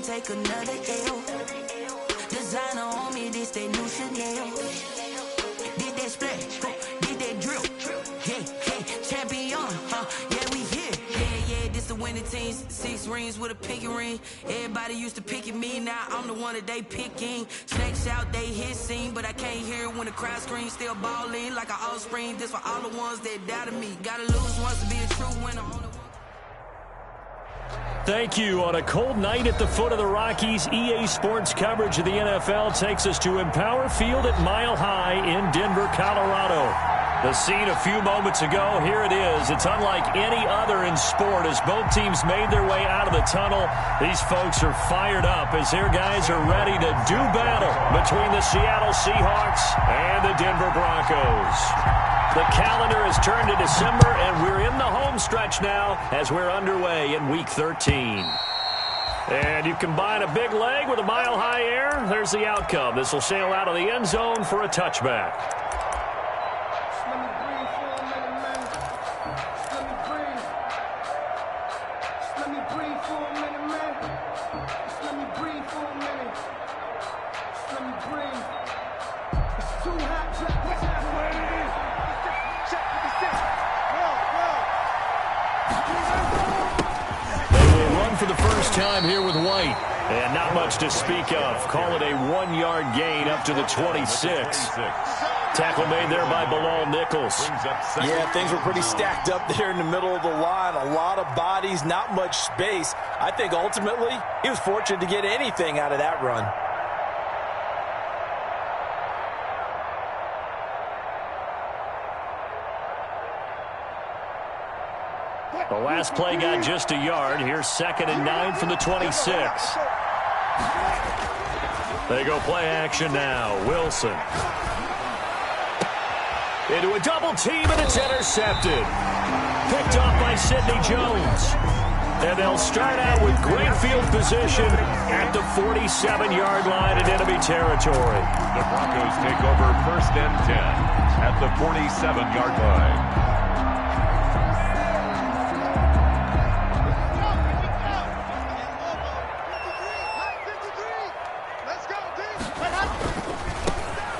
take another L. Designer on me, this they new Chanel. Did that splash, did that drill. Yeah, champion, yeah, we here. Yeah, this the winning teams. 6 rings with a pinky ring. Everybody used to picking me, now I'm the one that they picking. Snakes out, they hit scene, but I can't hear it when the crowd screams. Still balling like an offspring. This for all the ones that doubted me. Gotta lose once to be a true winner. Thank you. On a cold night at the foot of the Rockies, EA Sports coverage of the NFL takes us to Empower Field at Mile High in Denver, Colorado. The scene a few moments ago, here it is. It's unlike any other in sport as both teams made their way out of the tunnel. These folks are fired up as their guys are ready to do battle between the Seattle Seahawks and the Denver Broncos. The calendar has turned to December, and we're in the home stretch now as we're underway in Week 13. And you combine a big leg with a mile-high air, there's the outcome. This will sail out of the end zone for a touchback. For the first time here with White, and not much to speak of. Call it a 1-yard gain up to the 26. Tackle made there by Bilal Nichols. Yeah, things were pretty stacked up there in the middle of the line. A lot of bodies, not much space. I think ultimately he was fortunate to get anything out of that run. The last play got just a yard. Here's 2nd and 9 from the 26. They go play action now. Wilson. Into a double team, and it's intercepted. Picked off by Sidney Jones. And they'll start out with great field position at the 47-yard line in enemy territory. The Broncos take over 1st and 10 at the 47-yard line.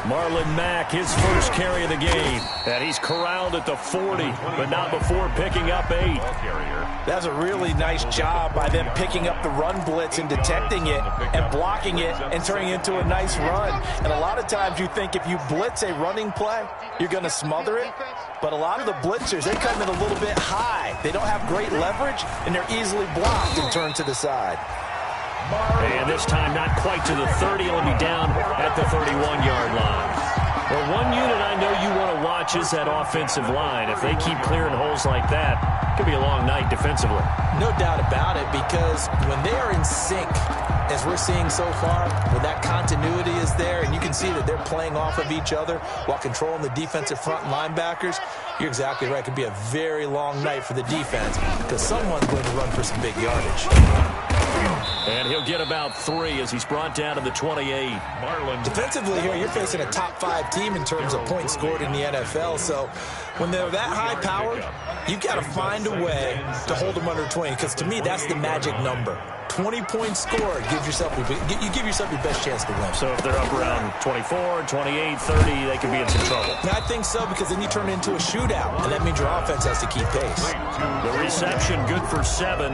Marlon Mack, his first carry of the game. And he's corralled at the 40, but not before picking up 8. That's a really nice job by them picking up the run blitz and detecting it and blocking it and turning it into a nice run. And a lot of times you think if you blitz a running play, you're going to smother it. But a lot of the blitzers, they come in a little bit high. They don't have great leverage, and they're easily blocked and turned to the side. And this time not quite to the 30. He'll be down at the 31-yard line. Well, one unit I know you want to watch is that offensive line. If they keep clearing holes like that, it could be a long night defensively. No doubt about it, because when they are in sync, as we're seeing so far, when that continuity is there, and you can see that they're playing off of each other while controlling the defensive front linebackers, you're exactly right. It could be a very long night for the defense because someone's going to run for some big yardage. And he'll get about 3 as he's brought down to the 28. Defensively here, you're facing a top 5 team in terms of points scored in the NFL. So when they're that high powered, you've got to find a way to hold them under 20, because to me, that's the magic number. 20 points scored, you give yourself your best chance to win. So if they're up around 24, 28, 30, they could be in some trouble. I think so, because then you turn it into a shootout, and that means your offense has to keep pace. The reception good for 7.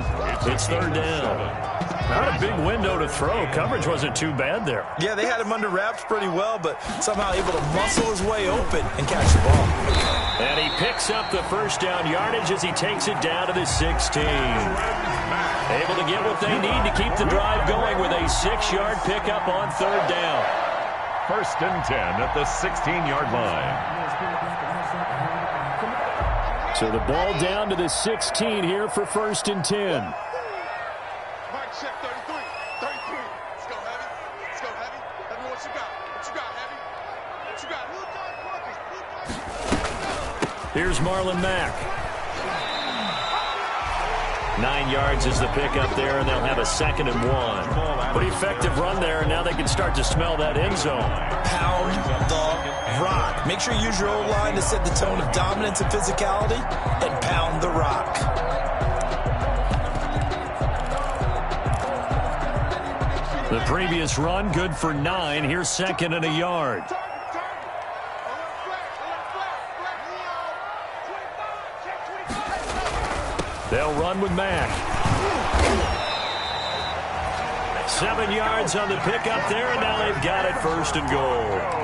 It's 3rd down. Not a big window to throw. Coverage wasn't too bad there. Yeah, they had him under wraps pretty well, but somehow able to muscle his way open and catch the ball. And he picks up the first down yardage as he takes it down to the 16. Able to get what they need to keep the drive going with a 6-yard pickup on 3rd down. 1st and 10 at the 16-yard line. So the ball down to the 16 here for 1st and 10. Check 33. 33. Let's go, Heavy. Let's go, Heavy. Let me know what you got. What you got, Heavy? What you got? Here's Marlon Mack. 9 yards is the pickup there, and they'll have a 2nd and 1. Pretty effective run there, and now they can start to smell that end zone. Pound the rock. Make sure you use your O-line to set the tone of dominance and physicality, and pound the rock. The previous run, good for 9. Here's second and a yard. They'll run with Mack. 7 yards on the pickup there, and now they've got it first and goal.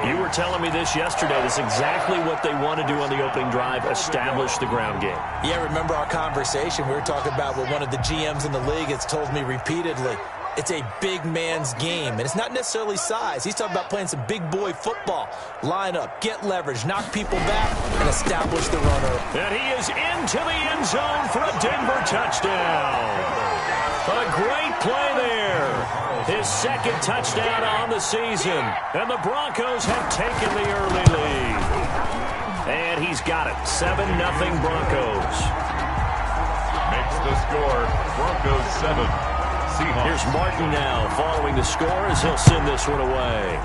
You were telling me this yesterday. This is exactly what they want to do on the opening drive, establish the ground game. Yeah, remember our conversation. We were talking about what one of the GMs in the league has told me repeatedly. It's a big man's game, and it's not necessarily size. He's talking about playing some big boy football. Line up, get leverage, knock people back, and establish the runner. And he is into the end zone for a Denver touchdown. A great play there. His second touchdown on the season. And the Broncos have taken the early lead. And he's got it. 7-0 Broncos. Makes the score. Broncos 7. Seahawks. Here's Martin now following the score as he'll send this one away.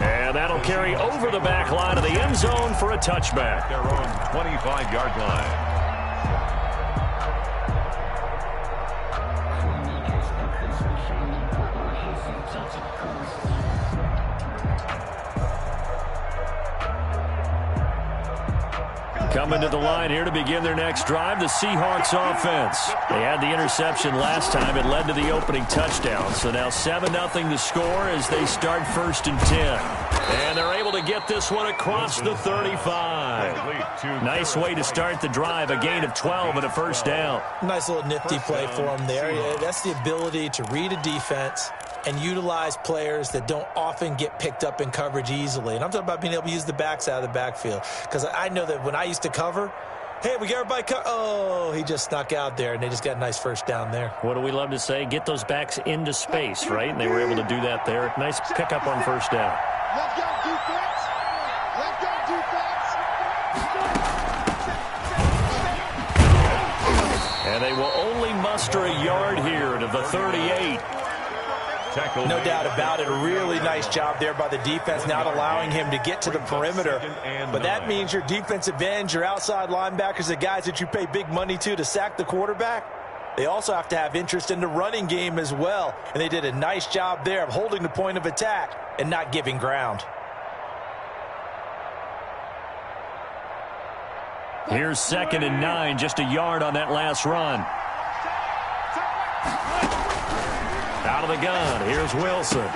And that'll carry over the back line of the end zone for a touchback. Their own 25-yard line. Coming to the line here to begin their next drive, the Seahawks offense. They had the interception last time. It led to the opening touchdown. So now 7-0 the score as they start 1st and 10. And they're able to get this one across the 35. Nice way to start the drive, a gain of 12 and a first down. Nice little nifty play for him there. Yeah, that's the ability to read a defense and utilize players that don't often get picked up in coverage easily. And I'm talking about being able to use the backs out of the backfield. Because I know that when I used to cover, hey, we got everybody oh, he just snuck out there, and they just got a nice first down there. What do we love to say? Get those backs into space, right? And they were able to do that there. Nice pickup on first down. Let's go defense. Let's go defense. And they will only muster a yard here to the 38. No doubt about it. A really nice job there by the defense, not allowing him to get to the perimeter. But that means your defensive ends, your outside linebackers, the guys that you pay big money to sack the quarterback, they also have to have interest in the running game as well. And they did a nice job there of holding the point of attack and not giving ground. Here's 2nd and 9, just a yard on that last run. Out of the gun, here's Wilson.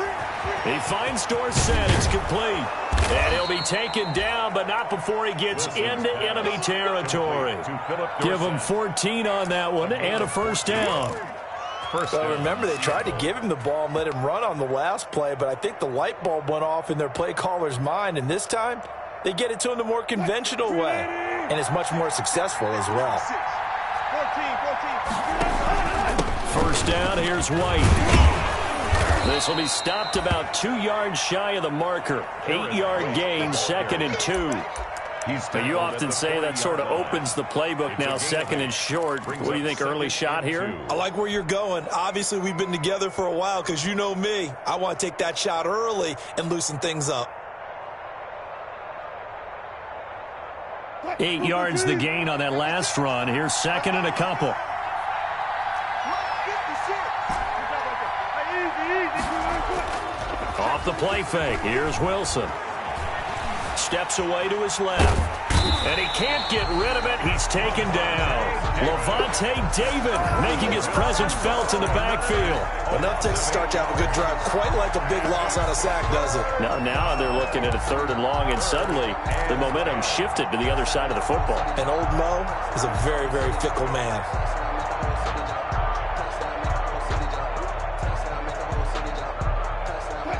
He finds Dorsett, it's complete. And he'll be taken down, but not before he gets into enemy territory. Give him 14 on that one and a first down. Well, remember, they tried to give him the ball and let him run on the last play, but I think the light bulb went off in their play caller's mind, and this time they get it to him the more conventional way, and it's much more successful as well. 14. First down, here's White. This will be stopped about 2 yards shy of the marker. 8-yard gain, 2nd and 2. But you often say that sort of opens the playbook now, 2nd and short. What do you think, early shot here? I like where you're going. Obviously, we've been together for a while because you know me. I want to take that shot early and loosen things up. 8 yards the gain on that last run. Here's 2nd and a couple. Off the play fake. Here's Wilson. Steps away to his left. And he can't get rid of it. He's taken down. Levante David making his presence felt in the backfield. Enough to start to have a good drive. Quite like a big loss on a sack, does it? Now they're looking at a 3rd and long, and suddenly the momentum shifted to the other side of the football. And old Mo is a very, very fickle man.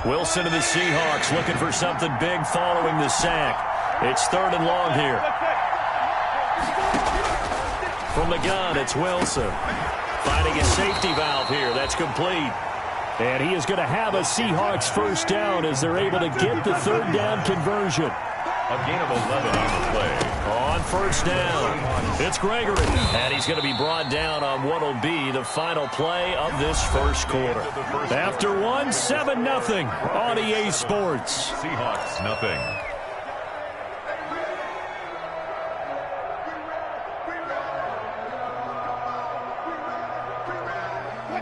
Wilson of the Seahawks looking for something big following the sack. It's 3rd and long here. From the gun, it's Wilson. Finding a safety valve here. That's complete. And he is going to have a Seahawks first down as they're able to get the 3rd down conversion. A gain of 11 on the play. On first down, it's Gregory. And he's going to be brought down on what will be the final play of this first quarter. After one, 7-0 on EA Sports. Seahawks, nothing.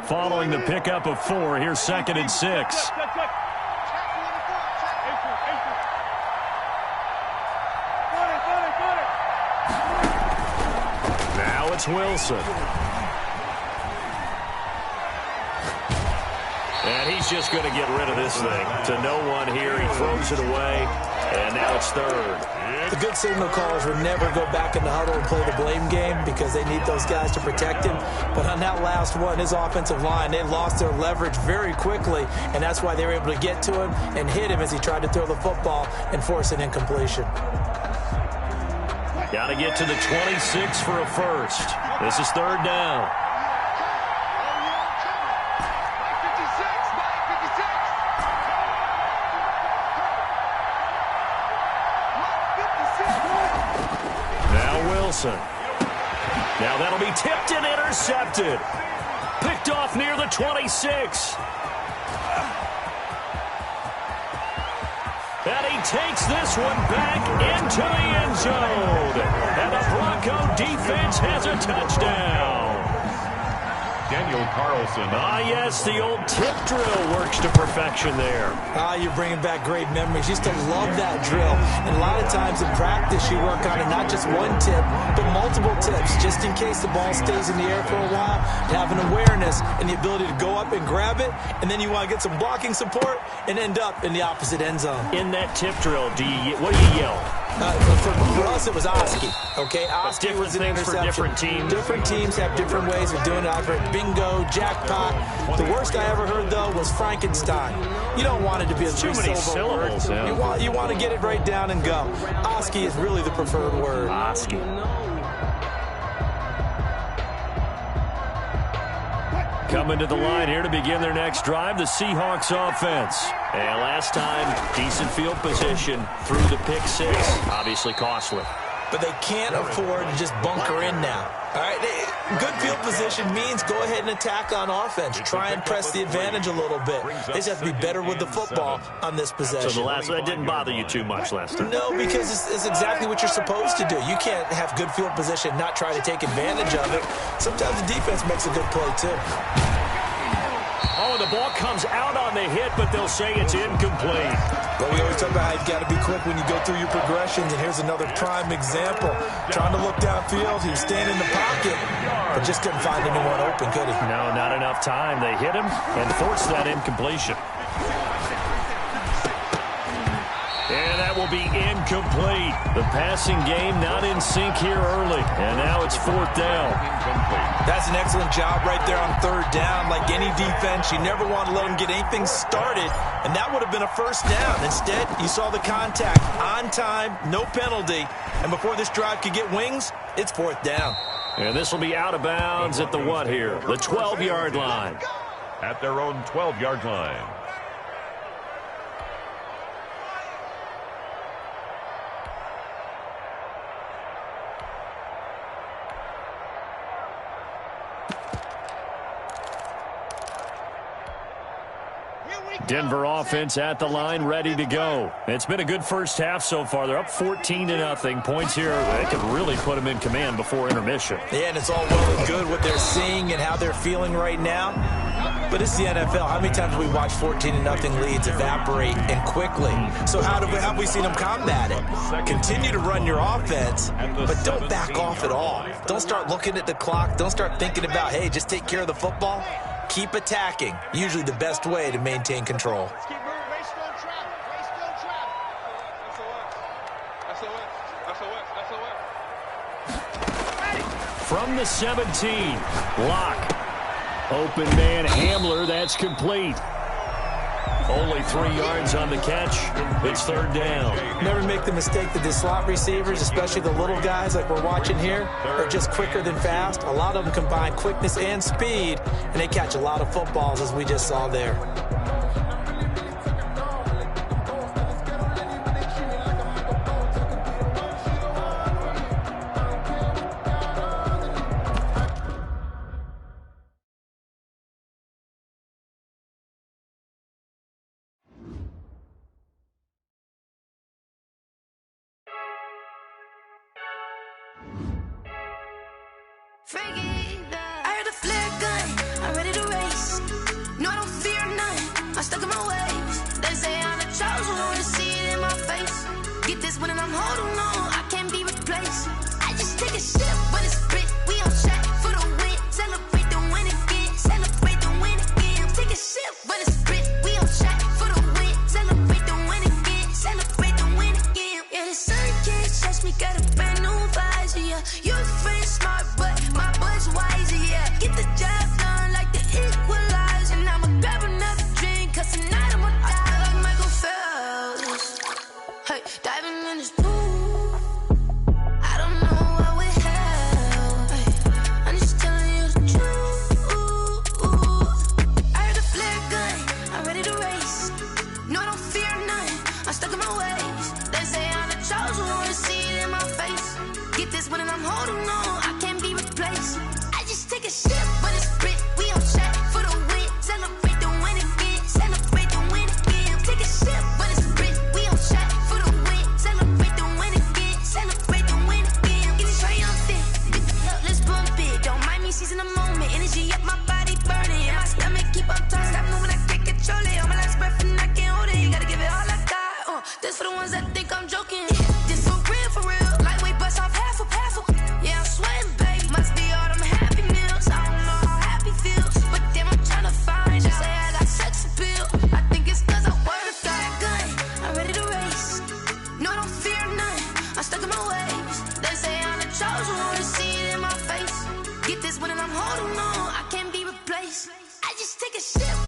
Following the pickup of 4, here's 2nd and 6. Now it's Wilson. And he's just going to get rid of this thing. To no one here. He throws it away. And now it's 3rd. The good signal callers would never go back in the huddle and play the blame game because they need those guys to protect him. But on that last one, his offensive line, they lost their leverage very quickly, and that's why they were able to get to him and hit him as he tried to throw the football and force an incompletion. Got to get to the 26 for a first. This is 3rd down. Now that'll be tipped and intercepted. Picked off near the 26. And he takes this one back into the end zone. And the Bronco defense has a touchdown. Daniel Carlson. Yes, the old tip drill works to perfection there. You're bringing back great memories. Used to love that drill. And a lot of times in practice, you work on it, not just one tip, but multiple tips, just in case the ball stays in the air for a while. To have an awareness and the ability to go up and grab it, and then you want to get some blocking support and end up in the opposite end zone. In that tip drill, what do you yell? For us, it was Oski. Okay, Oski was an things interception. For different teams. Different teams have different ways of doing it. I've heard bingo, jackpot. The worst I ever heard, though, was Frankenstein. You don't want it to be a too many syllables. Yeah. You want to get it right down and go. Oski is really the preferred word. Oski. Coming to the line here to begin their next drive, the Seahawks offense. And last time, decent field position through the pick 6. Obviously costly. But they can't afford to just bunker in now. All right, good field position means go ahead and attack on offense. Try and press the advantage a little bit. They just have to be better with the football on this possession. So that didn't bother you too much last time? No, because it's exactly what you're supposed to do. You can't have good field position, not try to take advantage of it. Sometimes the defense makes a good play, too. Oh, the ball comes out on the hit, but they'll say it's incomplete. But we always talk about how you've got to be quick when you go through your progressions, and here's another prime example. Trying to look downfield, he was staying in the pocket, but just couldn't find anyone open, could he? No, not enough time. They hit him and forced that incompletion. And that will be incomplete. The passing game not in sync here early. And now it's 4th down. That's an excellent job right there on 3rd down. Like any defense, you never want to let them get anything started. And that would have been a first down. Instead, you saw the contact on time, no penalty. And before this drive could get wings, it's 4th down. And this will be out of bounds at the what here? The 12-yard line. At their own 12-yard line. Denver offense at the line, ready to go. It's been a good first half so far. They're up 14-0. Points here, they could really put them in command before intermission. Yeah, and it's all well and good what they're seeing and how they're feeling right now. But it's the NFL. How many times have we watched 14-0 leads evaporate and quickly? So how have we seen them combat it? Continue to run your offense, but don't back off at all. Don't start looking at the clock. Don't start thinking about, hey, just take care of the football. Keep attacking. Usually the best way to maintain control. Let's keep moving. Race don't travel. Race don't travel. SOS. From the 17, Locke. Open man Hamler, that's complete. Only 3 yards on the catch. It's 3rd down. Never make the mistake that the slot receivers, especially the little guys like we're watching here, are just quicker than fast. A lot of them combine quickness and speed, and they catch a lot of footballs, as we just saw there. Freaky, I heard a flare gun, I'm ready to race. this one and I'm holding on. I can't be replaced. I just take a sip, but it's spit. We on track for the win. Celebrate the win again. Celebrate the win again. Take a sip, but it's spit. We on track for the win. Celebrate the win again. Celebrate the win again. Yeah, the sun can't touch me. Got a brand new visor. Yeah, your friend smart, but my boy's wiser. Yeah, get the job done like the equalizer. And I'ma grab another drink, cause tonight I'ma die like Michael Phelps. Hey, diving in this pool. I don't know what would help. Hey, I'm just telling you the truth. I heard the flare gun, I'm ready to race. No, I don't fear none, I'm stuck in my ways. They say I'm the chosen one, see it in my face. Get this one and I'm holding on, I can't be replaced. I just take a sip, but it's spit. We on track for the win. Celebrate the win again. Celebrate the win again. Take a sip, but it's spit. We on track for the win. Celebrate the win again. Celebrate the win again. Get it triumphant. Let's bump it. Don't mind me seizing the moment. Energy up, my body burning. And my stomach keep up turning. Stop moving, I can't control it. On my last breath and I can't hold it. You gotta give it all I got. This for the ones that think I'm joking. This for real, for real. Lightweight bust off half a. Yeah, I'm sweating, babe. Must be all them happy meals. I don't know how happy feels, but damn, I'm tryna find you. Say I got sex appeal. I think it's cause I work that gun. I'm ready to race. No, I don't fear none. I'm stuck in my ways. They say I'm the chosen one, see it in my face. Get this one and I'm holding on. I can't be replaced. I just take a sip.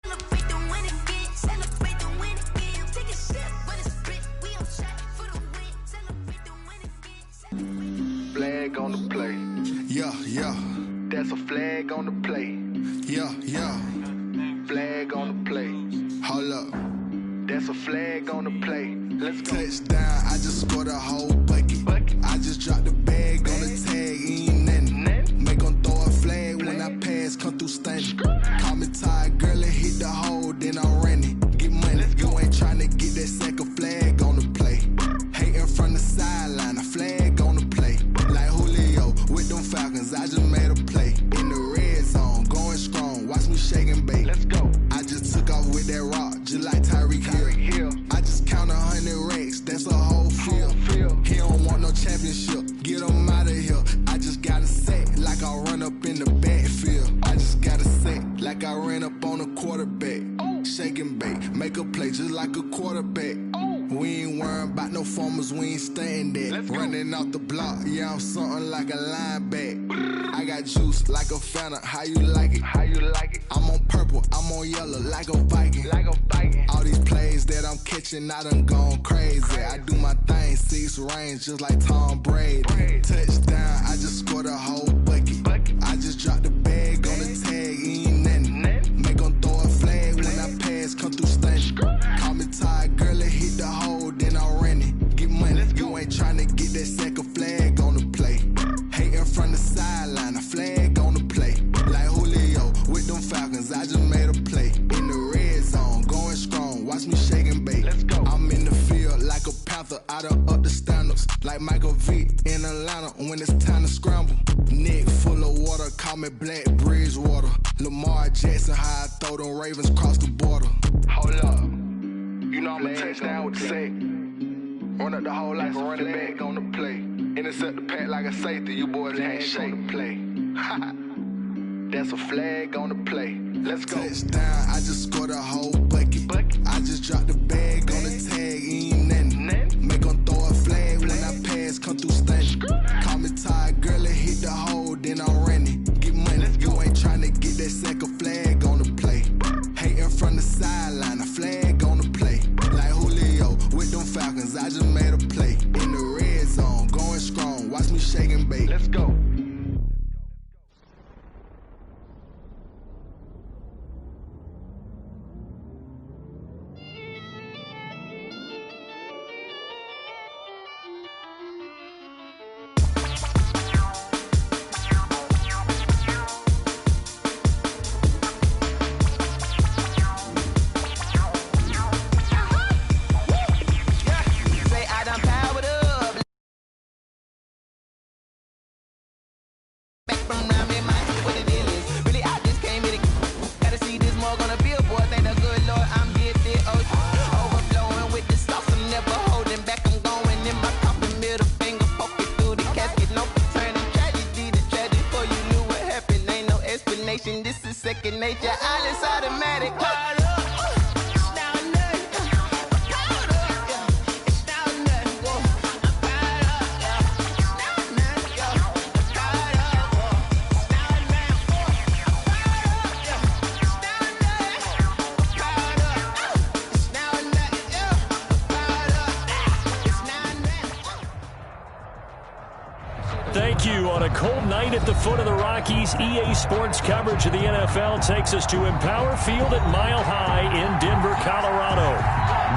Celebrate the win again. Celebrate the win again. Take a sip, but it's spit. We on track for the win. Celebrate the win again. Flag on the play. Yeah, yeah, That's a flag on the play. yeah, yeah. Flag on the play. Hold up. That's a flag on the play. Let's go. Touchdown, I just scored a whole bucket. I just dropped the bag on the tag, ain't nothing. Make 'em throw a flag when I pass, come through stunning. Call me tired, girl, and hit the hole, then I'm running. Get money, you ain't tryna get that second flag on the play. Hating from the sideline, a flag on the play. Like Julio with them Falcons, I just made a play. In the red zone, going strong, watch me shake and bake. Let's go. I just took off with that rock, just like Tyreek Hill. I just count 100 racks, that's a whole field. He don't want no championship, get him out of here. I just gotta set like I run up in the backfield. I just gotta set like I ran up on a quarterback. Shake and bake, make a play just like a quarterback. We ain't worrying about no formers, we ain't staying there. Running off the block, yeah, I'm something like a lineback. I got juice like a Fanta, how you like it? How you like it? I'm on purple, I'm on yellow like a Viking. Like a Viking. All these plays that I'm catching, I done gone crazy. I do my thing, 6 range just like Tom Brady. Touchdown, I just scored a whole bucket. I just dropped the bag on the tag, ain't nothing. Make 'em throw a flag when I pass, come through stunning. Call me tired, girl, and hit the hole, then I'm running. Get money, you ain't tryna get that second flag on the play. Hating from the sideline, a flag on the play. Like Julio with them Falcons, I just made a play. In the red zone, going strong, watch me shake and bake. Let's go. I'm in the field like a Panther, I done up the standards. Like Michael Vick in Atlanta when it's time to scramble. Neck full of water, call me Black Bridgewater. Lamar Jackson, how I throw them Ravens across the border. Hold up. You know I'm a touchdown with the sack. Run up the whole like a running back on the play. Intercept the pack like a safety. You boys can't shake the play. That's a flag on the play. Let's go. Touchdown, I just scored a whole bucket. I just dropped the bag on the tag, ain't nothing. Make 'em throw a flag when I pass, come through stunning. Call me tired, girl, and hit the hole, then I'm running. Get money, you ain't tryna get that second flag on the play. Hating from the sideline, a flag on the play. Like Julio with them Falcons, I just made a play. In the red zone, going strong, watch me shake and bake. Let's go. destination. This is second nature. All is automatic. Thank you. On a cold night at the foot of the Rockies, EA Sports coverage of the NFL takes us to Empower Field at Mile High in Denver, Colorado.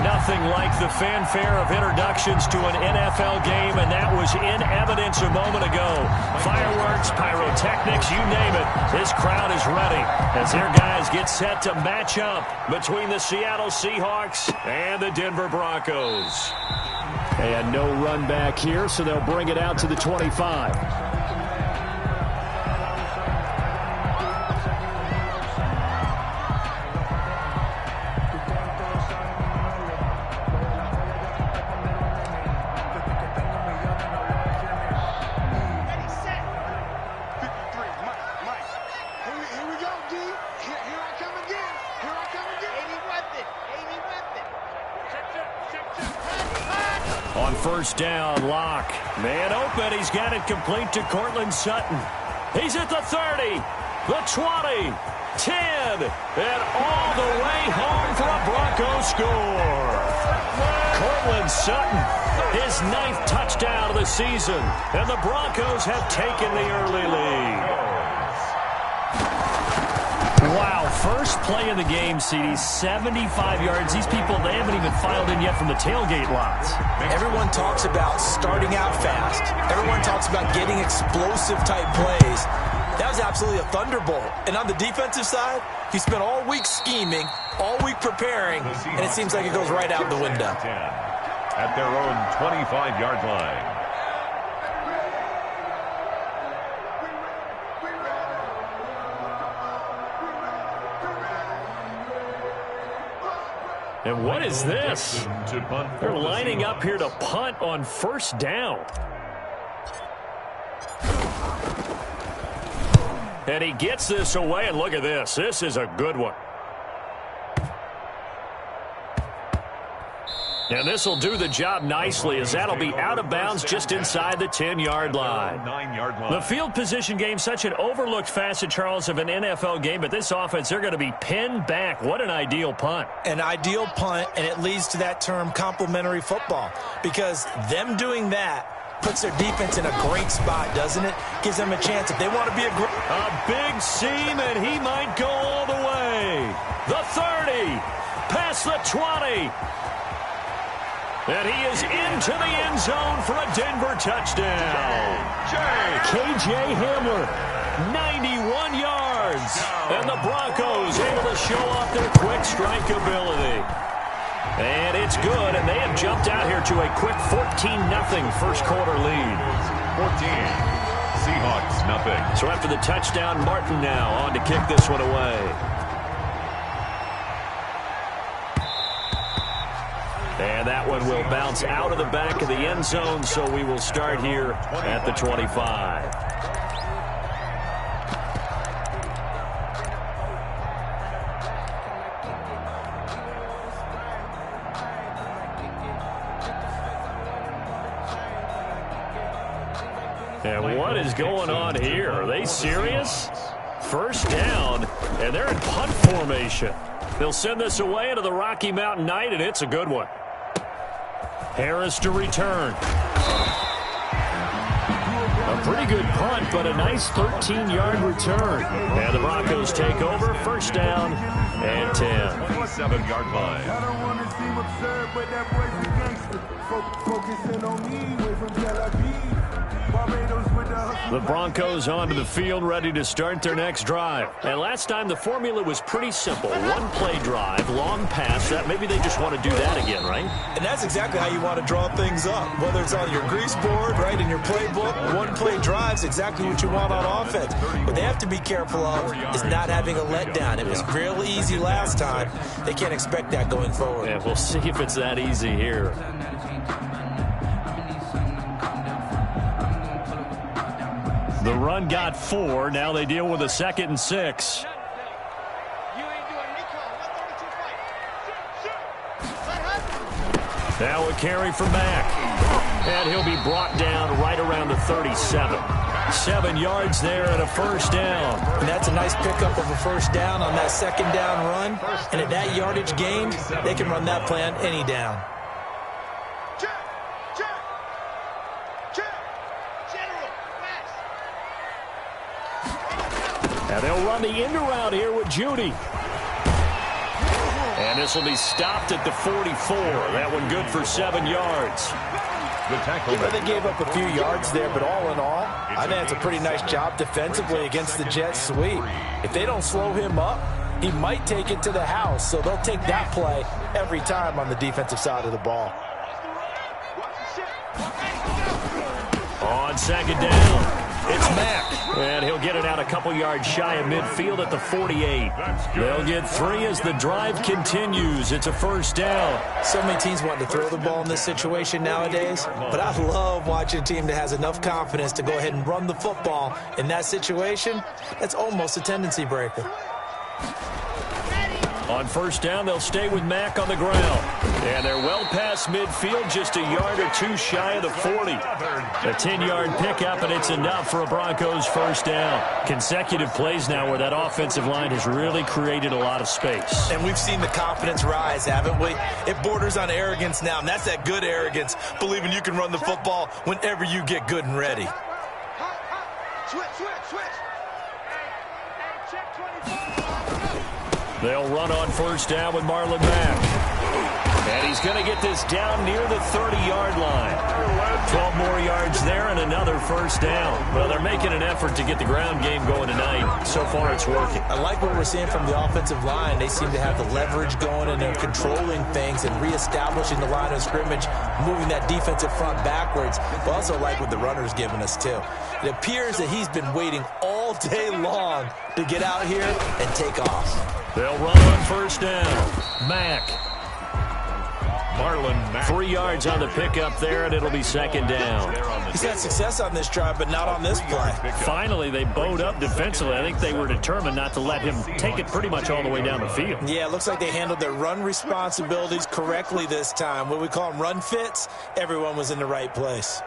Nothing like the fanfare of introductions to an NFL game, and that was in evidence a moment ago. Fireworks, pyrotechnics, you name it. This crowd is ready as their guys get set to match up between the Seattle Seahawks and the Denver Broncos. And no run back here, so they'll bring it out to the 25. On first down, Locke. Man open. He's got it complete to Cortland Sutton. He's at the 30, the 20, 10, and all the way home for a Bronco score. Cortland Sutton, his 9th touchdown of the season, and the Broncos have taken the early lead. Wow, first play of the game, CD, 75 yards. These people, they haven't even filed in yet from the tailgate lots. Everyone talks about starting out fast. Everyone talks about getting explosive-type plays. That was absolutely a thunderbolt. And on the defensive side, he spent all week scheming, all week preparing, and it seems like it goes right out the window. At their own 25-yard line. And what is this? They're lining up here to punt on first down. And he gets this away, and look at this. This is a good one. And this will do the job nicely, as that'll be out of bounds just inside the 10-yard line. The field position game, such an overlooked facet, Charles, of an NFL game, but this offense, they're going to be pinned back. What an ideal punt. An ideal punt, and it leads to that term complementary football, because them doing that puts their defense in a great spot, doesn't it? Gives them a chance if they want to be a big seam, and he might go all the way. The 30, past the 20. And he is into the end zone for a Denver touchdown. K.J. Hamler, 91 yards. And the Broncos able to show off their quick strike ability. And it's good, and they have jumped out here to a quick 14-0 first quarter lead. 14, Seahawks nothing. So after the touchdown, Martin now on to kick this one away. And that one will bounce out of the back of the end zone, so we will start here at the 25. And what is going on here? Are they serious? First down, and they're in punt formation. They'll send this away into the Rocky Mountain Night, and it's a good one. Harris to return. A pretty good punt, but a nice 13-yard return. And the Broncos take over, first down and 10. 27-yard line. I don't want to seem absurd, but that boy's a gangster. Focusing on me, away from Tel Aviv. The Broncos onto the field, ready to start their next drive. And last time, the formula was pretty simple. One-play drive, long pass. That maybe they just want to do that again, right? And that's exactly how you want to draw things up. Whether it's on your grease board, right, in your playbook, one-play drive's exactly what you want on offense. What they have to be careful of is not having a letdown. It was real easy last time. They can't expect that going forward. Yeah, we'll see if it's that easy here. The run got 4. Now they deal with a 2nd and 6. Now a carry for Mack. And he'll be brought down right around the 37. 7 yards there and a first down. And that's a nice pickup of a first down on that 2nd down run. And at that yardage gained, they can run that play on any down. And they'll run the end around here with Judy. And this will be stopped at the 44. That one good for 7 yards. They gave up a few yards there, but all in all, I think it's a pretty nice job defensively against the Jets sweep. If they don't slow him up, he might take it to the house, so they'll take that play every time on the defensive side of the ball. On 2nd down, it's Mack. And he'll get it out a couple yards shy of midfield at the 48. They'll get 3 as the drive continues. It's a first down. So many teams want to throw the ball in this situation nowadays, but I love watching a team that has enough confidence to go ahead and run the football. In that situation, that's almost a tendency breaker. On first down, they'll stay with Mack on the ground. And they're well past midfield, just a yard or 2 shy of the 40. A 10-yard pickup, and it's enough for a Broncos first down. Consecutive plays now where that offensive line has really created a lot of space. And we've seen the confidence rise, haven't we? It borders on arrogance now, and that's that good arrogance, believing you can run the football whenever you get good and ready. They'll run on first down with Marlon Mack. And he's going to get this down near the 30-yard line. 12 more yards there and another first down. Well, they're making an effort to get the ground game going tonight. So far, it's working. I like what we're seeing from the offensive line. They seem to have the leverage going, and they're controlling things and reestablishing the line of scrimmage, moving that defensive front backwards. But also like what the runner's giving us, too. It appears that he's been waiting all day long to get out here and take off. They'll run on first down. Mack. Marlon Mack. 3 yards on the pickup there, and it'll be 2nd down. He's had success on this drive, but not on this play. Finally, they bowed up defensively. I think they were determined not to let him take it pretty much all the way down the field. Yeah, it looks like they handled their run responsibilities correctly this time. What we call them run fits, everyone was in the right place.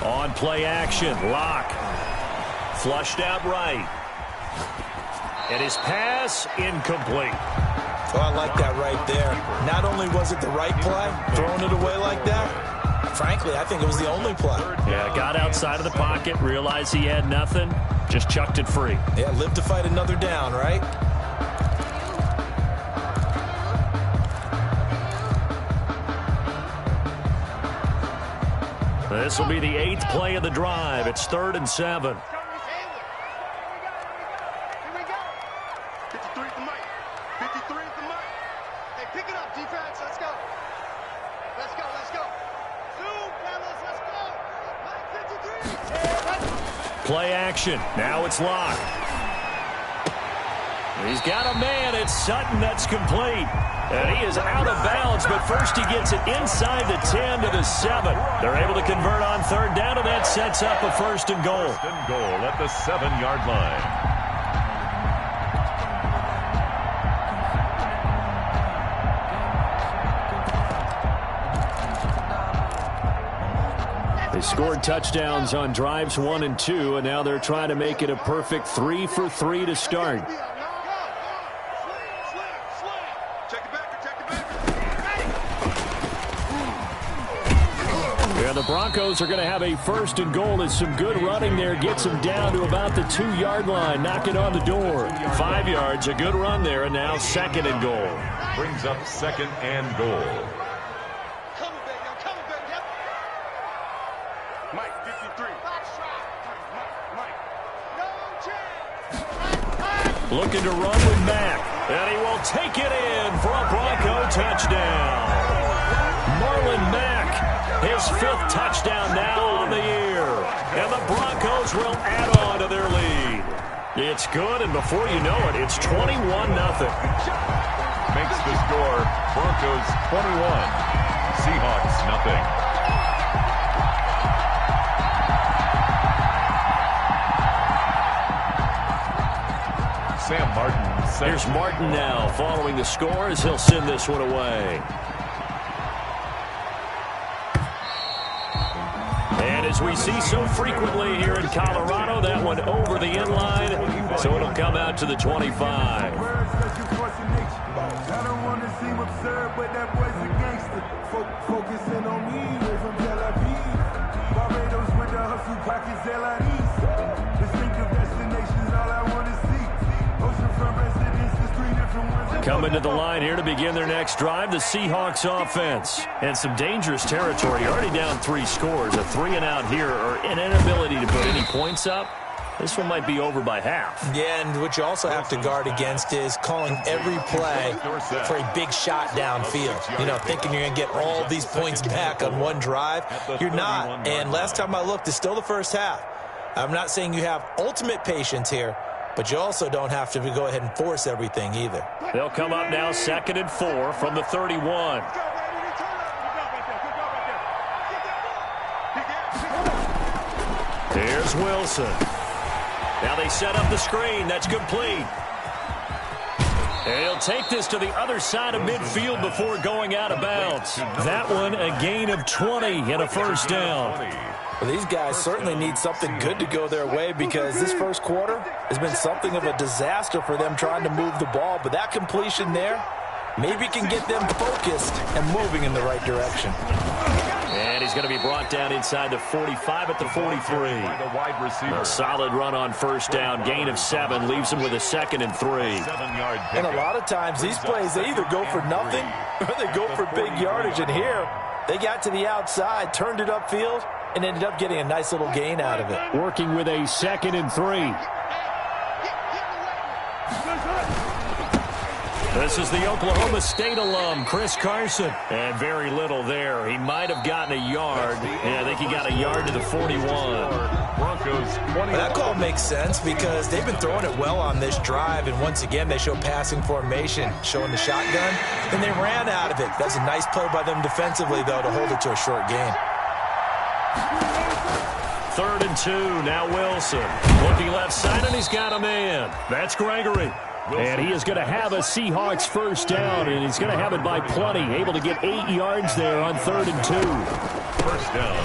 On play action, Locke. Flushed out right. And his pass incomplete. Oh, I like that right there. Not only was it the right play, throwing it away like that, frankly, I think it was the only play. Yeah, got outside of the pocket, realized he had nothing, just chucked it free. Yeah, live to fight another down, right? This will be the 8th play of the drive. It's 3rd and 7. Play action. Now it's Locke. He's got a man. It's Sutton. That's complete. And he is out of bounds, but first he gets it inside the 10 to the 7. They're able to convert on 3rd down, and that sets up a 1st and goal. 1st and goal at the 7-yard line. They scored touchdowns on drives 1 and 2, and now they're trying to make it a perfect 3 for 3 to start. Yeah, the Broncos are going to have a 1st and goal. As some good running there gets them down to about the 2-yard line, knock it on the door. 5 yards, a good run there, and now 2nd and goal. Brings up 2nd and goal. Looking to run with Mack, and he will take it in for a Bronco touchdown. Marlon Mack, his 5th touchdown now on the year, and the Broncos will add on to their lead. It's good, and before you know it, it's 21-0. Makes Makes the score Broncos 21, Seahawks nothing. Sam Martin. Here's Martin now following the score as he'll send this one away. And as we see so frequently here in Colorado, that one over the end line, so it'll come out to the 25. I don't want to seem absurd, but that boy's a gangster. Focusing on me, way from Tel Aviv. Barbados with the hustle pockets, LIDs. Distinctive destinations, all I want to see. Oceanfront residences, 3 different ones. Coming to the line here to begin their next drive, the Seahawks offense. And some dangerous territory. Already down 3 scores. A 3-and-out here, or an inability to put any points up. This one might be over by half. Yeah, and what you also have to guard against is calling every play for a big shot downfield. You know, thinking you're going to get all these points back on one drive. You're not. And last time I looked, it's still the first half. I'm not saying you have ultimate patience here, but you also don't have to go ahead and force everything either. They'll come up now 2nd and 4 from the 31. Here's Wilson. Now they set up the screen. That's complete. And he'll take this to the other side of midfield before going out of bounds. That one a gain of 20 and a first down. Well, these guys certainly need something good to go their way because this first quarter has been something of a disaster for them trying to move the ball. But that completion there maybe can get them focused and moving in the right direction. And he's going to be brought down inside the 45 at the 43. A solid run on first down. Gain of 7 leaves him with a 2nd and 3. And a lot of times these plays, they either go for nothing or they go for big yardage. And here, they got to the outside, turned it upfield, and ended up getting a nice little gain out of it. Working with a 2nd and 3. This is the Oklahoma State alum, Chris Carson. And very little there. He might have gotten a yard. Yeah, I think he got a yard to the 41. Broncos 20. That call makes sense because they've been throwing it well on this drive, and once again they show passing formation, showing the shotgun, and they ran out of it. That's a nice play by them defensively, though, to hold it to a short gain. 3rd and 2, now Wilson. Looking left side, and he's got a man. That's Gregory. And he is going to have a Seahawks first down, and he's going to have it by plenty. Able to get 8 yards there on 3rd and 2. First down.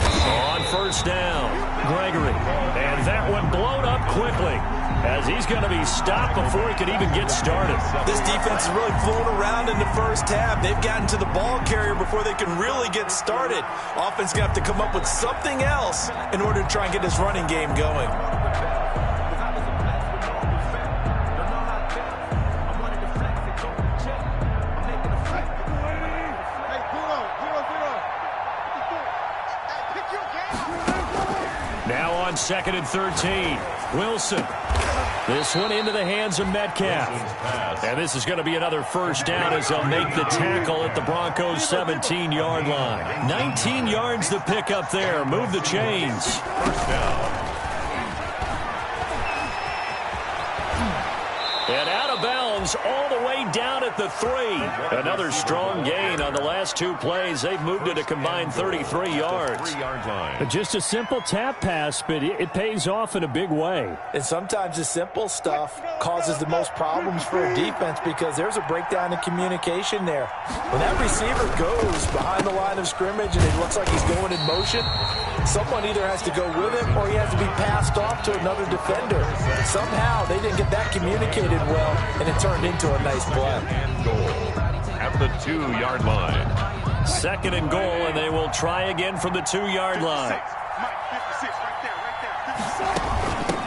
On first down, Gregory. And that one blown up quickly as he's going to be stopped before he could even get started. This defense has really flown around in the first half. They've gotten to the ball carrier before they can really get started. Offense going to have to come up with something else in order to try and get this running game going. Now on 2nd and 13, Wilson. This one into the hands of Metcalf. And this is going to be another first down as they'll make the tackle at the Broncos' 17-yard line. 19 yards to pick up there. Move the chains. First down. And out of bounds all the way down at the 3. Another strong gain on the last 2 plays. They've moved it a combined 33 yards. 3-yard line. Just a simple tap pass, but it pays off in a big way. And sometimes the simple stuff causes the most problems for a defense because there's a breakdown in communication there. When that receiver goes behind the line of scrimmage and it looks like he's going in motion, someone either has to go with him or he has to be passed off to another defender. Somehow they didn't get that communicated well, and it turned into a nice play. And goal at the 2-yard line. 2nd and goal, and they will try again from the 2-yard line.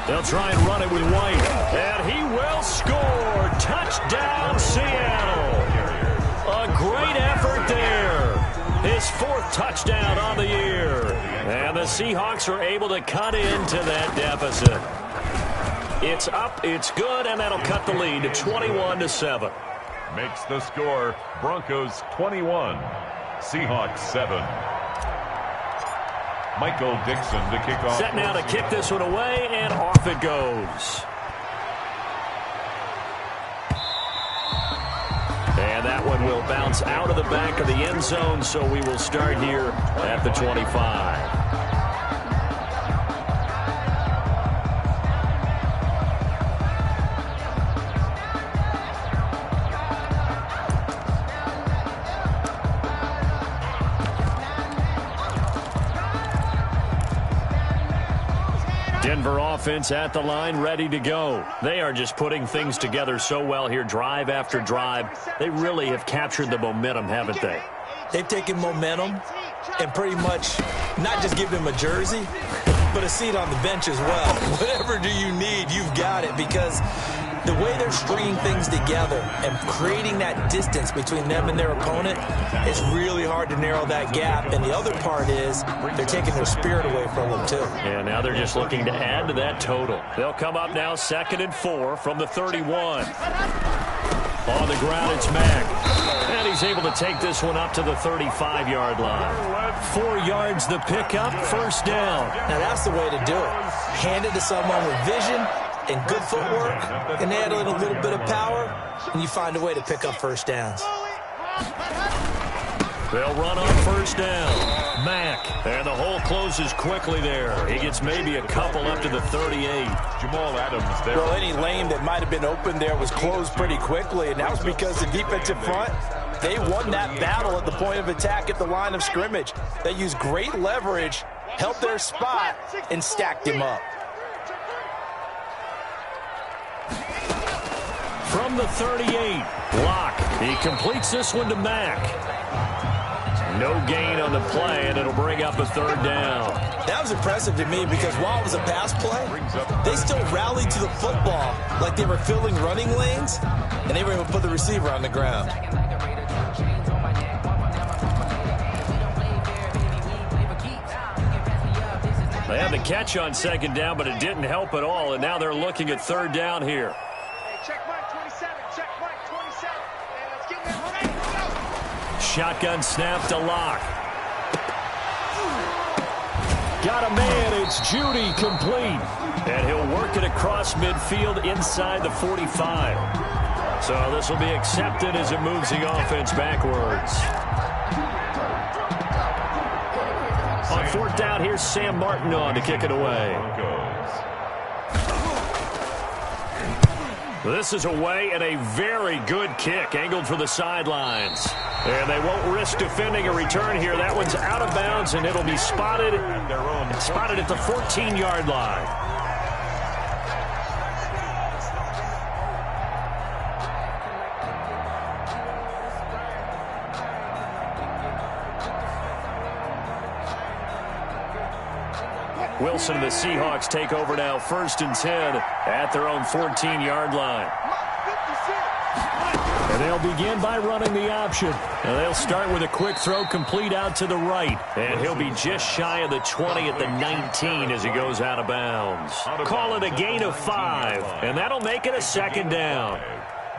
They'll try and run it with White, and he will score. Touchdown, Seattle. A great effort there. His 4th touchdown on the year. And the Seahawks are able to cut into that deficit. It's up, it's good, and that'll cut the lead to 21-7. Makes the score Broncos 21, Seahawks 7. Michael Dixon to kick off. Set now to kick this one away, and off it goes. And that one will bounce out of the back of the end zone, so we will start here at the 25. Denver offense at the line, ready to go. They are just putting things together so well here, drive after drive. They really have captured the momentum, haven't they? They've taken momentum and pretty much not just give them a jersey, but a seat on the bench as well. Whatever do you need, you've got it, because the way they're stringing things together and creating that distance between them and their opponent, it's really hard to narrow that gap. And the other part is they're taking their spirit away from them, too. And now they're just looking to add to that total. They'll come up now 2nd and 4 from the 31. On the ground, it's Mack. And he's able to take this one up to the 35-yard line. 4 yards the pickup, first down. Now that's the way to do it. Hand it to someone with vision and good footwork, and add in a little bit of power, and you find a way to pick up first downs. They'll run on first down. Mack, and the hole closes quickly there. He gets maybe a couple up to the 38. Jamal Adams there. Well, any lane that might have been open there was closed pretty quickly, and that was because the defensive front, they won that battle at the point of attack at the line of scrimmage. They used great leverage, held their spot, and stacked him up. From the 38, Locke. He completes this one to Mack. No gain on the play, and it'll bring up a third down. That was impressive to me because while it was a pass play, they still rallied to the football like they were filling running lanes, and they were able to put the receiver on the ground. They had the catch on second down, but it didn't help at all, and now they're looking at third down here. Shotgun snap to Locke. Got a man. It's Judy, complete. And he'll work it across midfield inside the 45. So this will be accepted as it moves the offense backwards. On fourth down, here's Sam Martin on to kick it away. This is away and a very good kick, angled for the sidelines. And they won't risk defending a return here. That one's out of bounds, and it'll be spotted at the 14-yard line. Wilson and the Seahawks take over now, 1st and 10 at their own 14-yard line. And they'll begin by running the option. And they'll start with a quick throw complete out to the right. And he'll be just shy of the 20 at the 19 as he goes out of bounds. Call it a gain of 5, and that'll make it a second down.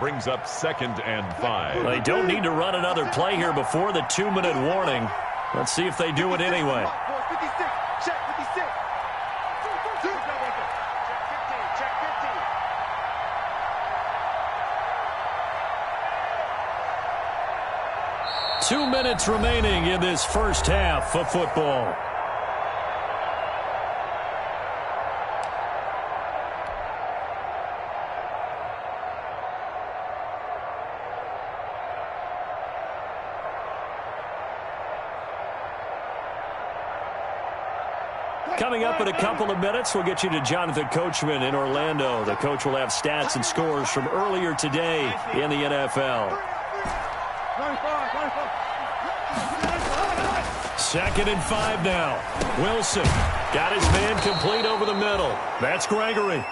Brings up 2nd and 5. They don't need to run another play here before the 2-minute warning. Let's see if they do it anyway. 2 minutes remaining in this first half of football. Coming up in a couple of minutes, we'll get you to Jonathan Coachman in Orlando. The coach will have stats and scores from earlier today in the NFL. 2nd and 5 now. Wilson got his man complete over the middle. That's Gregory.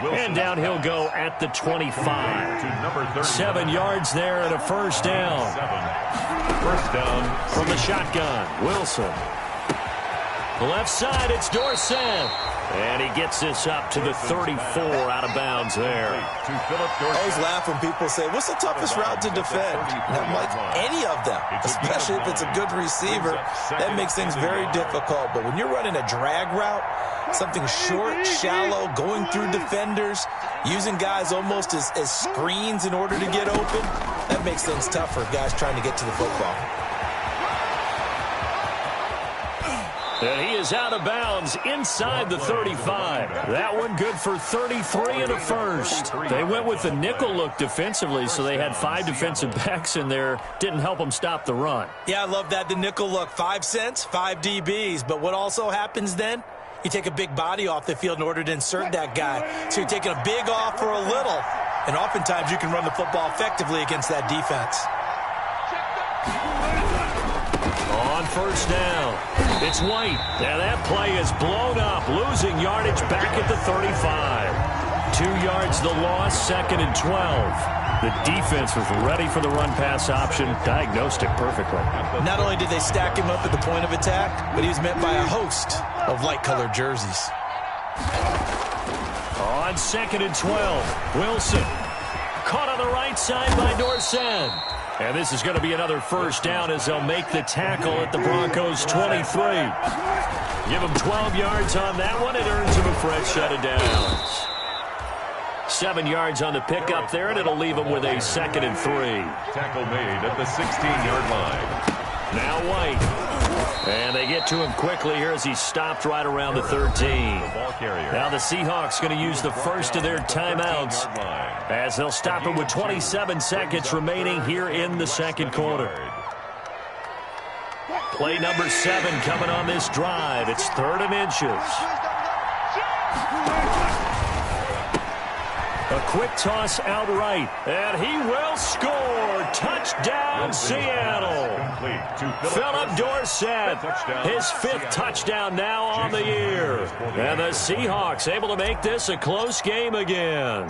And down he'll go at the 25. 7 yards there and a first down. First down from the shotgun. Wilson. Left side, it's Dorsett. And he gets this up to the 34 out of bounds there. I always laugh when people say, what's the toughest route to defend? And I'm like, any of them, especially if it's a good receiver. That makes things very difficult. But when you're running a drag route, something short, shallow, going through defenders, using guys almost as screens in order to get open, That makes things tough for guys trying to get to the football. And he is out of bounds inside the 35. That one good for 33 and a first. They went with the nickel look defensively, so they had 5 defensive backs in there. Didn't help them stop the run. Yeah, I love that, the nickel look. 5 cents, 5 DBs. But what also happens then? You take a big body off the field in order to insert that guy. So you're taking a big off for a little. And oftentimes you can run the football effectively against that defense. On first down, it's White. Now that play is blown up, losing yardage back at the 35. 2 yards the loss, 2nd and 12. The defense was ready for the run-pass option, diagnosed it perfectly. Not only did they stack him up at the point of attack, but he was met by a host of light-colored jerseys. On 2nd and 12, Wilson. Caught on the right side by Dorsett. And this is going to be another first down as they'll make the tackle at the Broncos' 23. Give them 12 yards on that one. It earns them a fresh set of downs. 7 yards on the pickup there, and it'll leave them with a 2nd and 3. Tackle made at the 16-yard line. Now White. And they get to him quickly here as he stopped right around the 13. Now the Seahawks going to use the first of their timeouts as they'll stop it with 27 seconds remaining here in the second quarter. Play number 7 coming on this drive. It's 3rd and inches. A quick toss outright, and he will score. Touchdown, Seattle. Philip Dorsett, his 5th touchdown now on the year. And the Seahawks able to make this a close game again.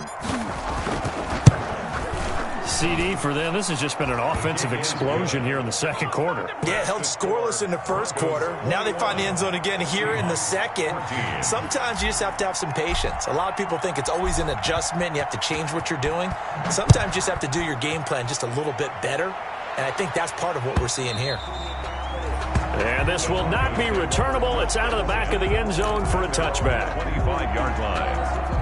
CD for them, this has just been an offensive explosion here in the second quarter. Yeah, held scoreless in the first quarter. Now they find the end zone again here in the second. Sometimes you just have to have some patience. A lot of people think it's always an adjustment. You have to change what you're doing. Sometimes you just have to do your game plan just a little bit better. And I think that's part of what we're seeing here. And this will not be returnable. It's out of the back of the end zone for a touchback. 25-yard line.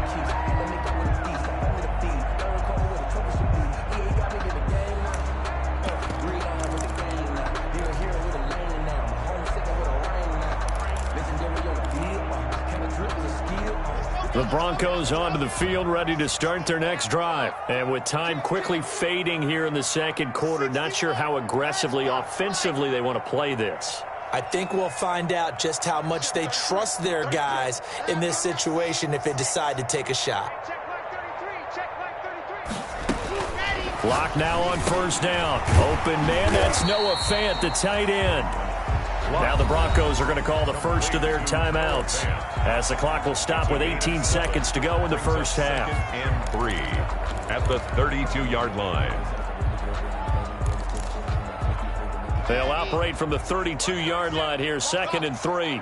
The Broncos onto the field, ready to start their next drive. And with time quickly fading here in the second quarter, not sure how aggressively, offensively they want to play this. I think we'll find out just how much they trust their guys in this situation if they decide to take a shot. Clock now on first down. Open man, that's Noah Fant, the tight end. Now the Broncos are going to call the first of their timeouts as the clock will stop with 18 seconds to go in the first half. 2nd and 3 at the 32-yard line. They'll operate from the 32-yard line here, 2nd and 3.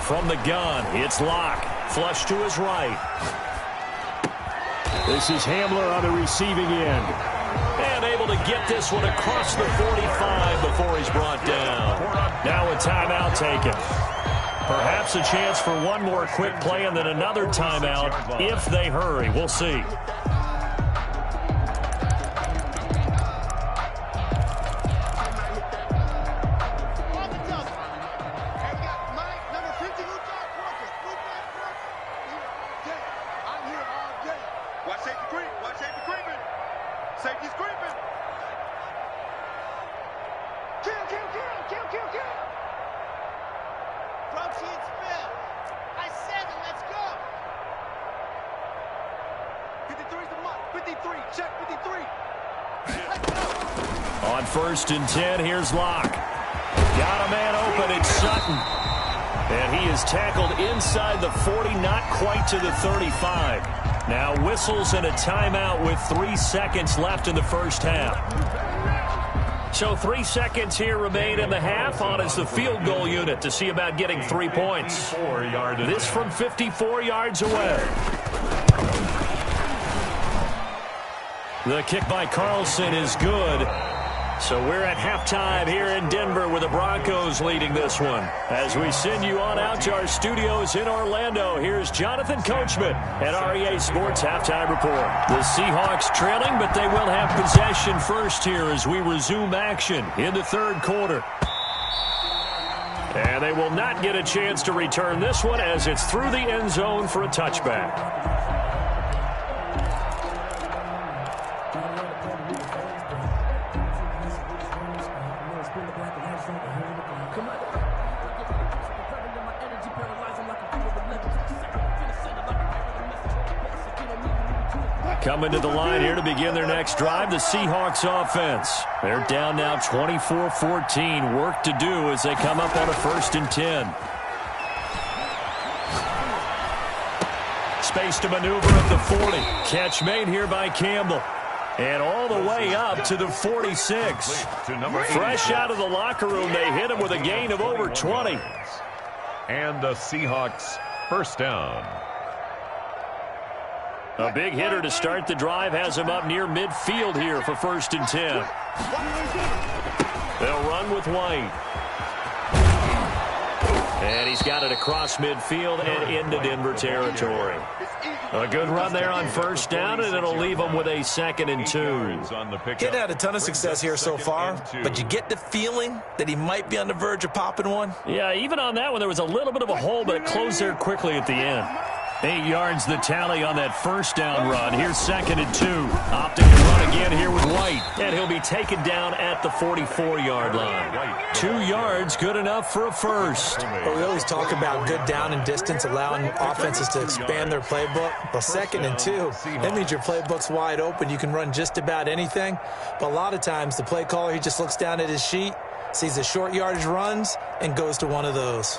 From the gun, it's Locke. Flush to his right. This is Hamler on the receiving end. And able to get this one across the 45 before he's brought down. Now a timeout taken. Perhaps a chance for one more quick play and then another timeout if they hurry. We'll see. On 1st and 10, here's Locke. Got a man open, it's Sutton. And he is tackled inside the 40, not quite to the 35. Now whistles and a timeout with 3 seconds left in the first half. So 3 seconds here remain in the half. On is the field goal unit to see about getting 3 points. This from 54 yards away. The kick by Carlson is good. So we're at halftime here in Denver with the Broncos leading this one. As we send you on out to our studios in Orlando, here's Jonathan Coachman at REA Sports Halftime Report. The Seahawks trailing, but they will have possession first here as we resume action in the third quarter. And they will not get a chance to return this one as it's through the end zone for a touchback. Coming to the line here to begin their next drive, the Seahawks offense. They're down now 24-14. Work to do as they come up on a 1st and 10. Space to maneuver at the 40. Catch made here by Campbell. And all the way up to the 46. Fresh out of the locker room, they hit him with a gain of over 20. And the Seahawks first down. A big hitter to start the drive has him up near midfield here for 1st and 10. They'll run with White. And he's got it across midfield and into Denver territory. A good run there on 1st down, and it'll leave them with a 2nd and 2. He's had a ton of success here so far, but you get the feeling that he might be on the verge of popping one. Yeah, even on that one, there was a little bit of a hole, but it closed there quickly at the end. 8 yards the tally on that 1st down run. Here's 2nd and 2. Opting to run again here with White. And he'll be taken down at the 44-yard line. 2 yards, good enough for a first. Well, we always talk about good down and distance, allowing offenses to expand their playbook. Well, 2nd and 2, that means your playbook's wide open. You can run just about anything. But a lot of times, the play caller, he just looks down at his sheet, sees the short yardage runs, and goes to one of those.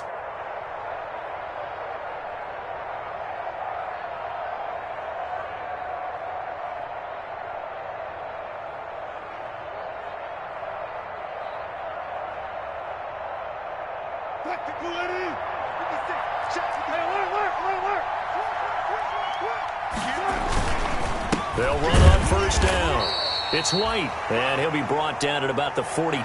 They'll run on 1st down. It's White, and he'll be brought down at about the 42.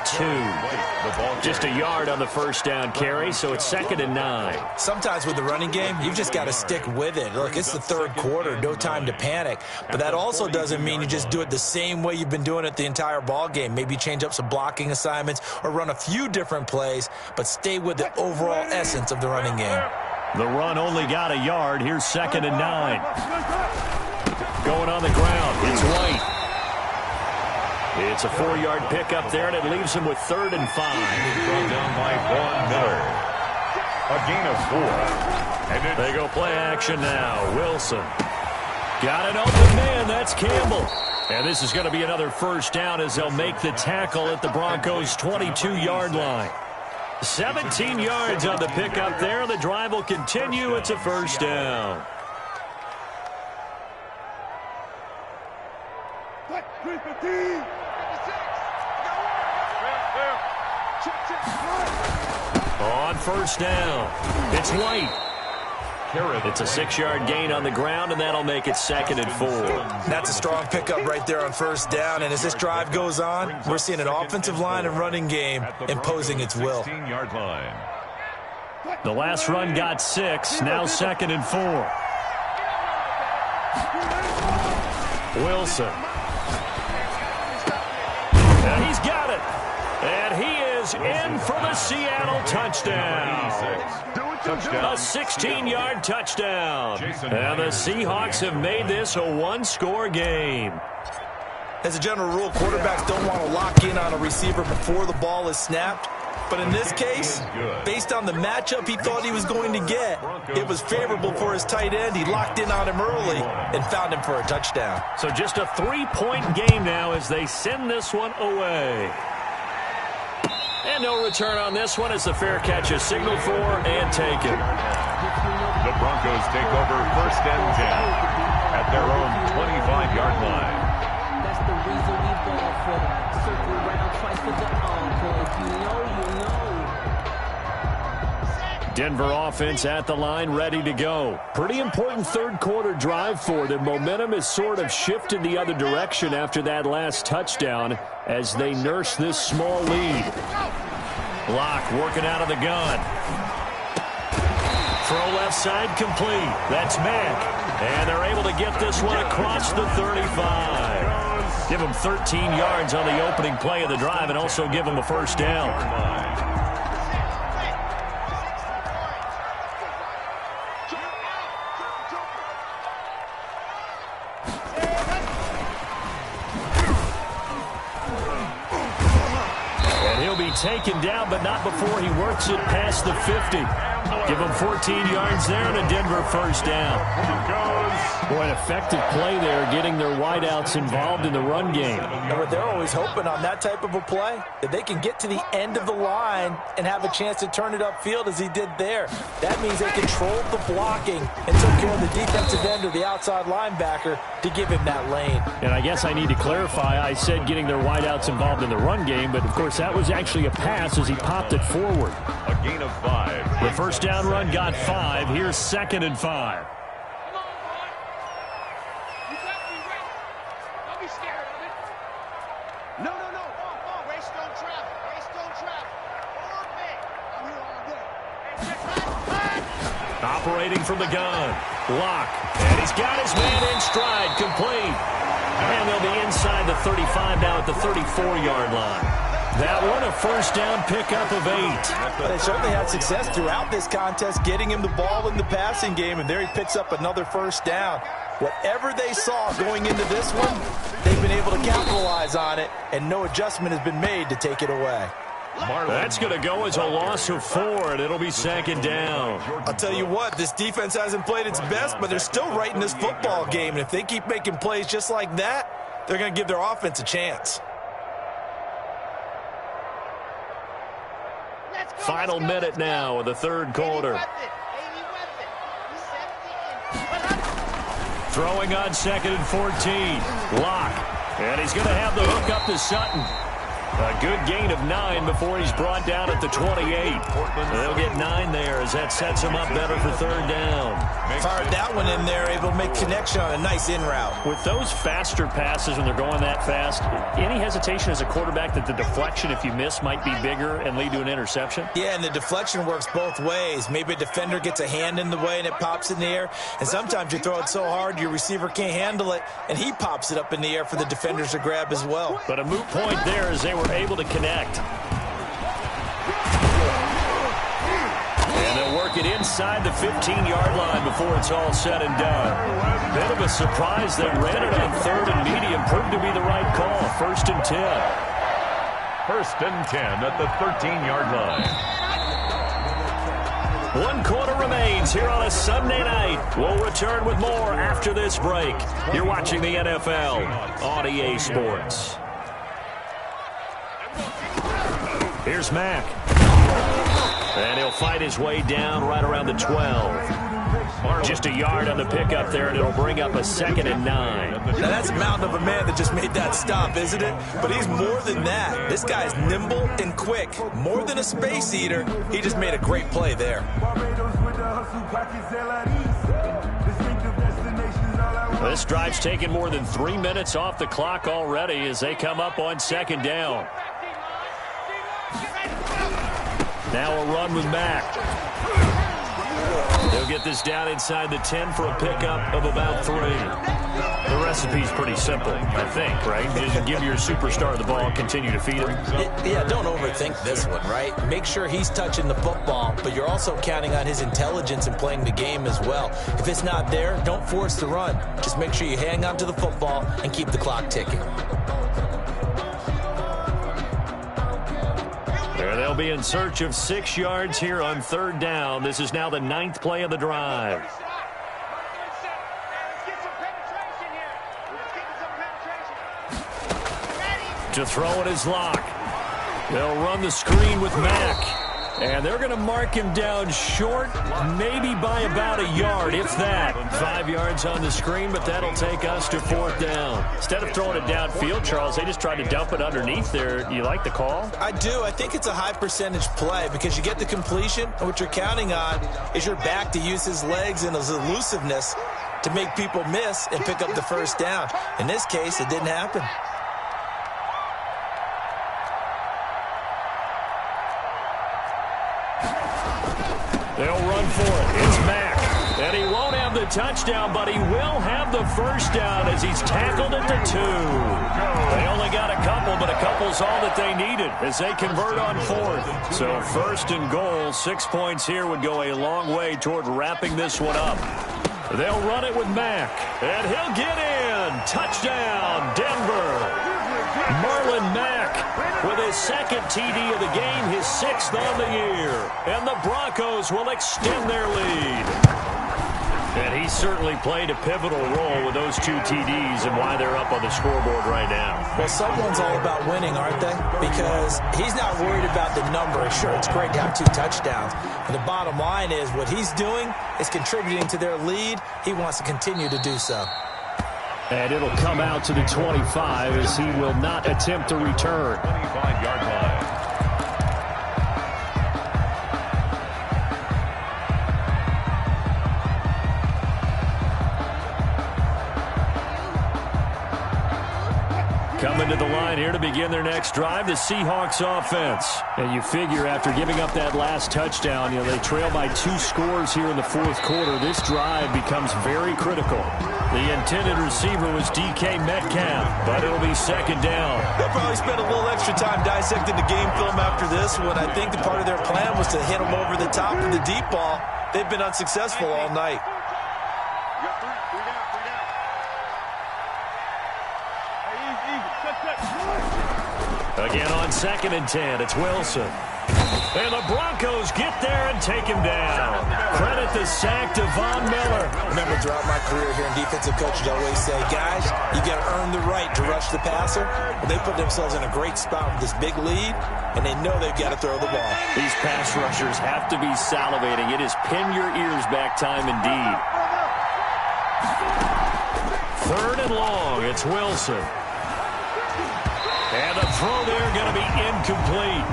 Just a yard on the 1st down carry, so it's 2nd and 9. Sometimes with the running game, you've just got to stick with it. Look, it's the 3rd quarter, no time to panic. But that also doesn't mean you just do it the same way you've been doing it the entire ball game. Maybe change up some blocking assignments or run a few different plays, but stay with the overall essence of the running game. The run only got a yard. Here's 2nd and 9. Going on the ground, it's White. It's a 4-yard pickup there, and it leaves him with 3rd and 5. Brought down by Vaughn Miller. A gain of 4. And they go play action now. Wilson. Got an open man. That's Campbell. And this is going to be another 1st down as they'll make the tackle at the Broncos' 22-yard line. 17 yards on the pickup there. The drive will continue. It's a 1st down. On 1st down, it's White. It's a 6-yard gain on the ground, and that'll make it 2nd and 4. That's a strong pickup right there on 1st down, and as this drive goes on, we're seeing an offensive line and running game imposing its will. The last run got 6, now 2nd and 4. Wilson. And he's got it. And he is in for the Seattle touchdown. A 16-yard touchdown. And the Seahawks have made this a 1-score game. As a general rule, quarterbacks don't want to lock in on a receiver before the ball is snapped. But in this case, based on the matchup he thought he was going to get, it was favorable for his tight end. He locked in on him early and found him for a touchdown. So just a 3-point game now as they send this one away. And no return on this one as the fair catch is signaled for and taken. The Broncos take over 1st and 10 at their own 25-yard line. That's the reason we ball for. Circle around twice for the encore. If you know, you know. Denver offense at the line, ready to go. Pretty important third quarter drive for them. Momentum has sort of shifted the other direction after that last touchdown as they nurse this small lead. Locke working out of the gun. Throw left side complete. That's Mack. And they're able to get this one across the 35. Give them 13 yards on the opening play of the drive and also give them a first down. And he'll be taken down, but not before he works it past the 50. Give them 14 yards there and a Denver first down. Boy, an effective play there, getting their wideouts involved in the run game. And they're always hoping on that type of a play, that they can get to the end of the line and have a chance to turn it upfield as he did there. That means they controlled the blocking and took care of the defensive end or the outside linebacker to give him that lane. And I guess I need to clarify, I said getting their wideouts involved in the run game, but of course that was actually a pass as he popped it forward. A gain of 5. The first down run got 5. Here's 2nd and 5. Operating from the gun. Locke. And he's got his man in stride. Complete. And they'll be inside the 35 now at the 34-yard line. That one a first down pickup of 8. But they certainly had success throughout this contest getting him the ball in the passing game, and there he picks up another first down. Whatever they saw going into this one, they've been able to capitalize on it, and no adjustment has been made to take it away. That's going to go as a loss of 4, and it'll be 2nd down. I'll tell you what, this defense hasn't played its best, but they're still right in this football game. And if they keep making plays just like that, they're going to give their offense a chance. Final minute now of the third quarter. Throwing on 2nd and 14. Locke. And he's going to have the hook up to Sutton. A good gain of 9 before he's brought down at the 28. They'll get 9 there as that sets him up better for 3rd down. Fired that one in there, able to make connection on a nice in route. With those faster passes when they're going that fast, any hesitation as a quarterback that the deflection, if you miss, might be bigger and lead to an interception? Yeah, and the deflection works both ways. Maybe a defender gets a hand in the way and it pops in the air, and sometimes you throw it so hard your receiver can't handle it, and he pops it up in the air for the defenders to grab as well. But a moot point there as they were able to connect. And they'll work it inside the 15-yard line before it's all said and done. Bit of a surprise. They ran it on 3rd and medium. Proved to be the right call. 1st and 10. 1st and 10 at the 13-yard line. 1 quarter remains here on a Sunday night. We'll return with more after this break. You're watching the NFL on EA Sports. Here's Mack. And he'll fight his way down right around the 12. Just a yard on the pickup there, and it'll bring up a 2nd and 9. Now that's a mountain of a man that just made that stop, isn't it? But he's more than that. This guy's nimble and quick. More than a space eater. He just made a great play there. This drive's taken more than 3 minutes off the clock already as they come up on 2nd down. Now a run with Mack. They'll get this down inside the 10 for a pickup of about 3. The recipe's pretty simple, I think, right? Just give your superstar the ball, continue to feed him. Yeah, don't overthink this one, right? Make sure he's touching the football, but you're also counting on his intelligence in playing the game as well. If it's not there, don't force the run. Just make sure you hang on to the football and keep the clock ticking. They'll be in search of 6 yards here on 3rd down. This is now the 9th play of the drive. To throw it is Locke. They'll run the screen with Mack. And they're going to mark him down short, maybe by about a yard, if that. 5 yards on the screen, but that'll take us to 4th down. Instead of throwing it downfield, Charles, they just tried to dump it underneath there. You like the call? I do. I think it's a high percentage play because you get the completion, and what you're counting on is your back to use his legs and his elusiveness to make people miss and pick up the first down. In this case, it didn't happen. They'll run for it. It's Mack. And he won't have the touchdown, but he will have the first down as he's tackled at the 2. They only got a couple, but a couple's all that they needed as they convert on 4th. So 1st and goal, 6 points here would go a long way toward wrapping this one up. They'll run it with Mack, and he'll get in. Touchdown, Denver. Marlon Mack with his 2nd TD of the game, his 6th on the year. And the Broncos will extend their lead. And he certainly played a pivotal role with those 2 TDs and why they're up on the scoreboard right now. Well, someone's all about winning, aren't they? Because he's not worried about the number. Sure, it's great to have 2 touchdowns. But the bottom line is what he's doing is contributing to their lead. He wants to continue to do so. And it'll come out to the 25 as he will not attempt to return. 25-yard line. Coming to the line here to begin their next drive, the Seahawks offense. And you figure after giving up that last touchdown, they trail by 2 scores here in the 4th quarter. This drive becomes very critical. The intended receiver was DK Metcalf, but it'll be 2nd down. They'll probably spend a little extra time dissecting the game film after this when I think the part of their plan was to hit them over the top of the deep ball. They've been unsuccessful all night. Again on 2nd and 10, it's Wilson. And the Broncos get there and take him down. Credit the sack to Von Miller. Remember, throughout my career here in defensive coaching, I always say, guys, you got to earn the right to rush the passer. Well, they put themselves in a great spot with this big lead, and they know they've got to throw the ball. These pass rushers have to be salivating. It is pin your ears back time indeed. 3rd and long, it's Wilson. And the throw there going to be incomplete.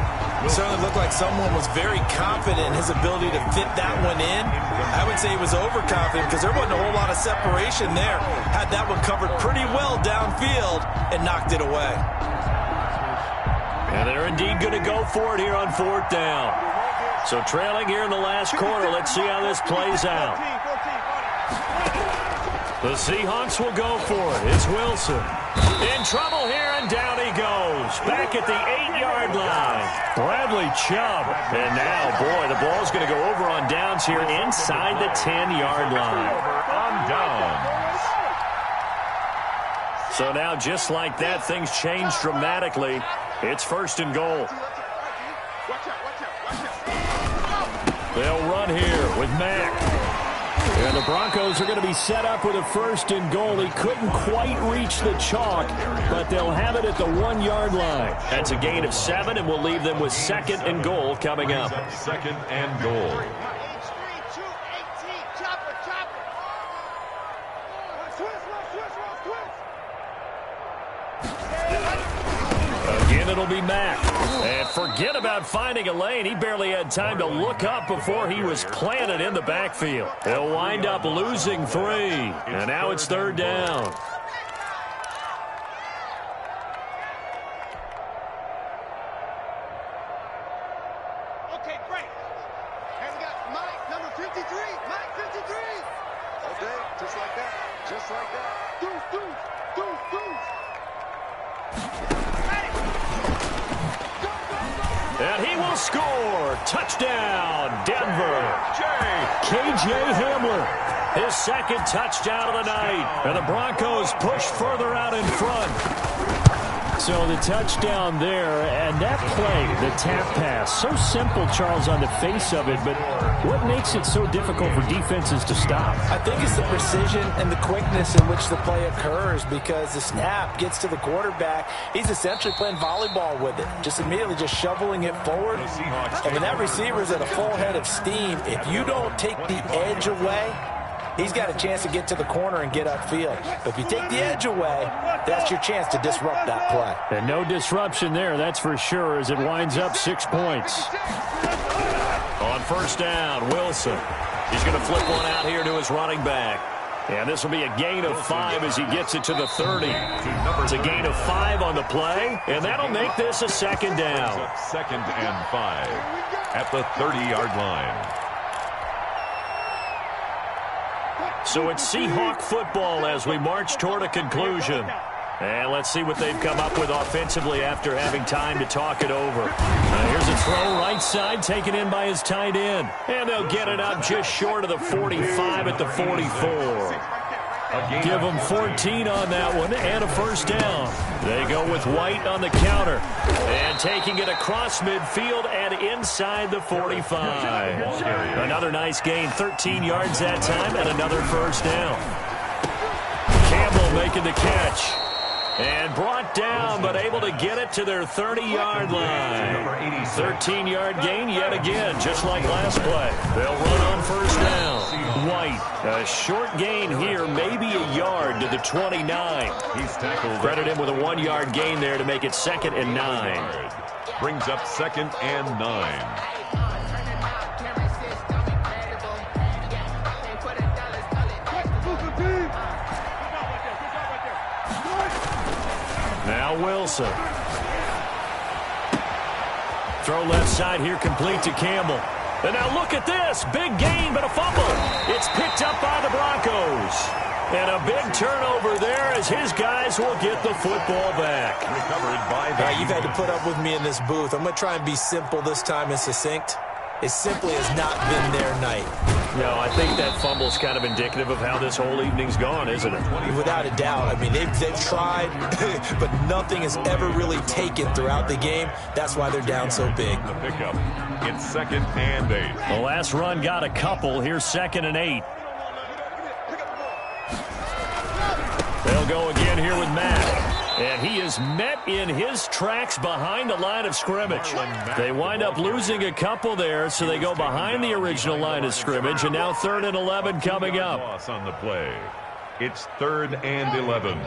It certainly looked like someone was very confident in his ability to fit that one in. I would say he was overconfident because there wasn't a whole lot of separation there. Had that one covered pretty well downfield and knocked it away. And they're indeed going to go for it here on 4th down. So trailing here in the last quarter, let's see how this plays out. The Seahawks will go for it. It's Wilson. In trouble here, and down he goes. Back at the 8-yard line. Bradley Chubb. And now, boy, the ball's going to go over on downs here inside the 10-yard line. On downs. So now, just like that, things change dramatically. It's 1st and goal. They'll run here with Mack. And the Broncos are going to be set up with a 1st and goal. He couldn't quite reach the chalk, but they'll have it at the 1-yard line. That's a gain of 7, and we'll leave them with 2nd and goal coming up. 2nd and goal. Again, it'll be Mack. And forget about finding a lane. He barely had time to look up before he was planted in the backfield. They'll wind up losing 3. And now it's 3rd down. Okay, great. And we got Mike, number 53. Mike, 53. Okay, just like that. Just like that. Deuce. And he will score. Touchdown, Denver. KJ Hamler, his 2nd touchdown of the night. And the Broncos push further out in front. So the touchdown there, and that play, the tap pass, so simple, Charles, on the face of it, but what makes it so difficult for defenses to stop? I think it's the precision and the quickness in which the play occurs, because the snap gets to the quarterback. He's essentially playing volleyball with it, just immediately just shoveling it forward. And when that receiver's at a full head of steam, if you don't take the edge away, he's got a chance to get to the corner and get upfield. But if you take the edge away, that's your chance to disrupt that play. And no disruption there, that's for sure, as it winds up 6 points. On first down, Wilson. He's going to flip one out here to his running back. And this will be a gain of 5 as he gets it to the 30. It's a gain of 5 on the play, and that'll make this a second down. Second and 5 at the 30-yard line. So it's Seahawk football as we march toward a conclusion. And let's see what they've come up with offensively after having time to talk it over. Here's a throw right side, taken in by his tight end. And they'll get it up just short of the 45 at the 44. Give them 14 on that one and a first down. They go with White on the counter. And taking it across midfield and inside the 45. Another nice gain, 13 yards that time, and another first down. Campbell making the catch. And brought down, but able to get it to their 30-yard line. 13-yard gain yet again, just like last play. They'll run on first down. White, a short gain here, maybe a yard to the 29. He's tackled. Credit him with a 1-yard gain there to make it 2nd and 9. Brings up 2nd and 9. Now Wilson. Throw left side here, complete to Campbell. And now look at this. Big gain, but a fumble. It's picked up by the Broncos. And a big turnover there as his guys will get the football back. Recovered by the... You've had to put up with me in this booth. I'm going to try and be simple this time and succinct. It simply has not been their night. No, I think that fumble's kind of indicative of how this whole evening's gone, isn't it? Without a doubt. I mean, they've tried, but nothing has ever really taken throughout the game. That's why they're down so big. The pickup. It's 2nd and 8. The last run got a couple. Here's 2nd and 8. They'll go again here with Matt. And he is met in his tracks behind the line of scrimmage. They wind up losing a couple there, so they go behind the original line of scrimmage, and now 3rd and 11 coming up. Loss on the play. It's 3rd and 11.